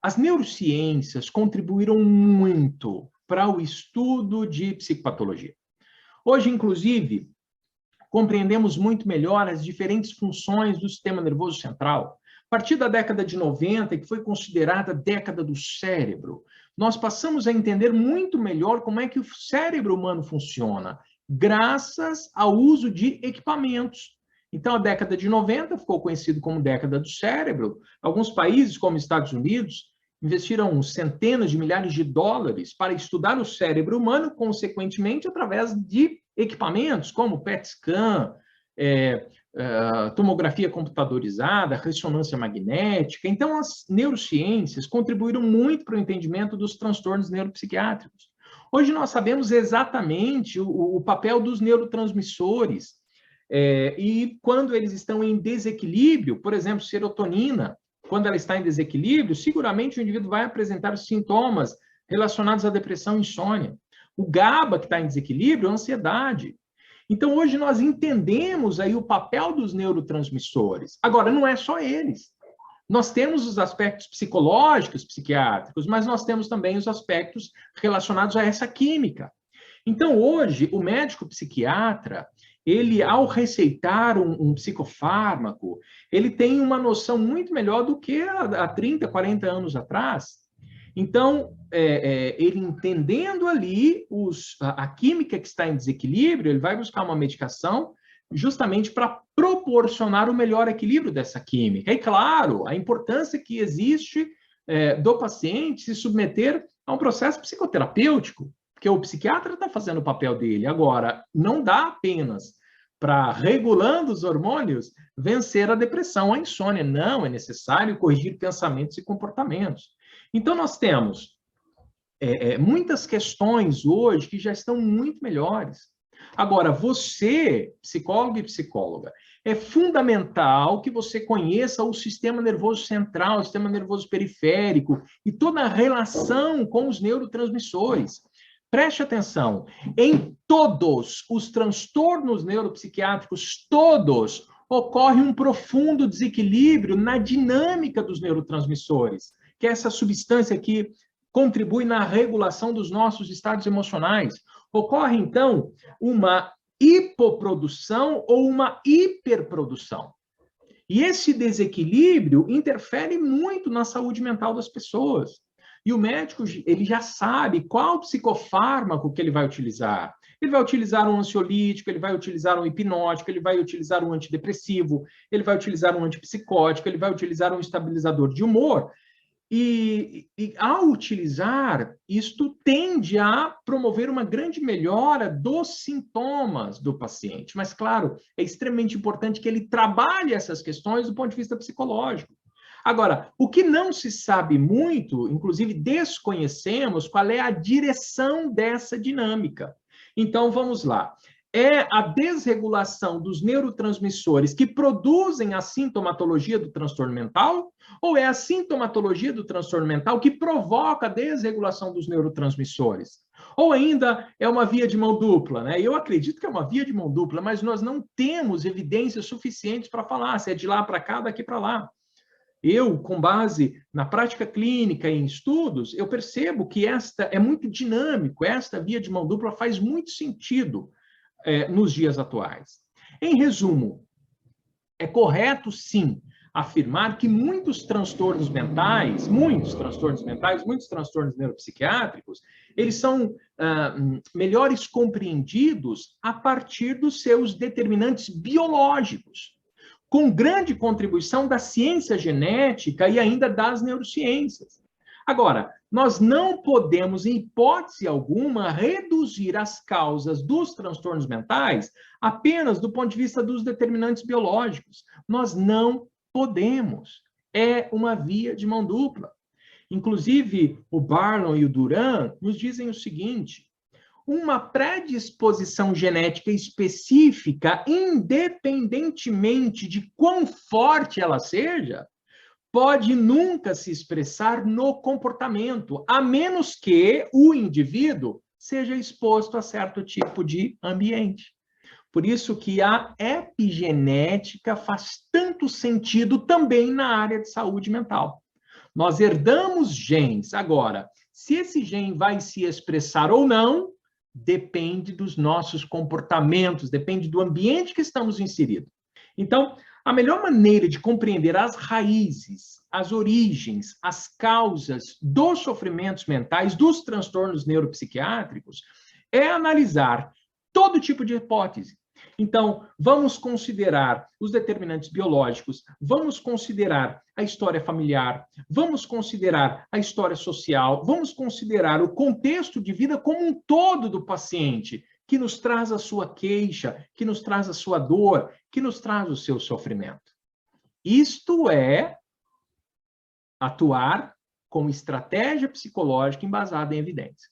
As neurociências contribuíram muito para o estudo de psicopatologia. Hoje, inclusive, compreendemos muito melhor as diferentes funções do sistema nervoso central. A partir da década de 90, que foi considerada a década do cérebro, nós passamos a entender muito melhor como é que o cérebro humano funciona, graças ao uso de equipamentos. Então, a década de 90 ficou conhecido como década do cérebro. Alguns países, como Estados Unidos, investiram centenas de milhares de dólares para estudar o cérebro humano, consequentemente, através de equipamentos como PET scan, tomografia computadorizada, ressonância magnética. Então, as neurociências contribuíram muito para o entendimento dos transtornos neuropsiquiátricos. Hoje nós sabemos exatamente o papel dos neurotransmissores, e quando eles estão em desequilíbrio, por exemplo, serotonina, quando ela está em desequilíbrio, seguramente o indivíduo vai apresentar sintomas relacionados à depressão e insônia. O GABA, que está em desequilíbrio, a ansiedade. Então, hoje nós entendemos aí o papel dos neurotransmissores. Agora, não é só eles. Nós temos os aspectos psicológicos, psiquiátricos, mas nós temos também os aspectos relacionados a essa química. Então, hoje, o médico psiquiatra, ele, ao receitar um psicofármaco, ele tem uma noção muito melhor do que há 30, 40 anos atrás. Então, ele entendendo ali a química que está em desequilíbrio, ele vai buscar uma medicação justamente para proporcionar o melhor equilíbrio dessa química. E, claro, a importância que existe do paciente se submeter a um processo psicoterapêutico, porque o psiquiatra está fazendo o papel dele. Agora, não dá apenas para, regulando os hormônios, vencer a depressão, a insônia. Não, é necessário corrigir pensamentos e comportamentos. Então, nós temos muitas questões hoje que já estão muito melhores. Agora, você, psicólogo e psicóloga, é fundamental que você conheça o sistema nervoso central, o sistema nervoso periférico e toda a relação com os neurotransmissores. Preste atenção, em todos os transtornos neuropsiquiátricos, todos, ocorre um profundo desequilíbrio na dinâmica dos neurotransmissores, que é essa substância que contribui na regulação dos nossos estados emocionais. Ocorre, então, uma hipoprodução ou uma hiperprodução. E esse desequilíbrio interfere muito na saúde mental das pessoas. E o médico, ele já sabe qual psicofármaco que ele vai utilizar. Ele vai utilizar um ansiolítico, ele vai utilizar um hipnótico, ele vai utilizar um antidepressivo, ele vai utilizar um antipsicótico, ele vai utilizar um estabilizador de humor. E ao utilizar, isto tende a promover uma grande melhora dos sintomas do paciente. Mas, claro, é extremamente importante que ele trabalhe essas questões do ponto de vista psicológico. Agora, o que não se sabe muito, inclusive desconhecemos, qual é a direção dessa dinâmica. Então, vamos lá. É a desregulação dos neurotransmissores que produzem a sintomatologia do transtorno mental? Ou é a sintomatologia do transtorno mental que provoca a desregulação dos neurotransmissores? Ou ainda é uma via de mão dupla, né? Eu acredito que é uma via de mão dupla, mas nós não temos evidências suficientes para falar se é de lá para cá, daqui para lá. Eu, com base na prática clínica e em estudos, eu percebo que esta é muito dinâmico, esta via de mão dupla faz muito sentido nos dias atuais. Em resumo, é correto, sim, afirmar que muitos transtornos mentais, muitos transtornos neuropsiquiátricos, eles são melhores compreendidos a partir dos seus determinantes biológicos, com grande contribuição da ciência genética e ainda das neurociências. Agora, nós não podemos, em hipótese alguma, reduzir as causas dos transtornos mentais apenas do ponto de vista dos determinantes biológicos. Nós não podemos. É uma via de mão dupla. Inclusive, o Barlow e o Duran nos dizem o seguinte: uma predisposição genética específica, independentemente de quão forte ela seja, pode nunca se expressar no comportamento, a menos que o indivíduo seja exposto a certo tipo de ambiente. Por isso que a epigenética faz tanto sentido também na área de saúde mental. Nós herdamos genes. Agora, se esse gene vai se expressar ou não, depende dos nossos comportamentos, depende do ambiente que estamos inseridos. Então, a melhor maneira de compreender as raízes, as origens, as causas dos sofrimentos mentais, dos transtornos neuropsiquiátricos, é analisar todo tipo de hipótese. Então, vamos considerar os determinantes biológicos, vamos considerar a história familiar, vamos considerar a história social, vamos considerar o contexto de vida como um todo do paciente, que nos traz a sua queixa, que nos traz a sua dor, que nos traz o seu sofrimento. Isto é atuar com estratégia psicológica embasada em evidências.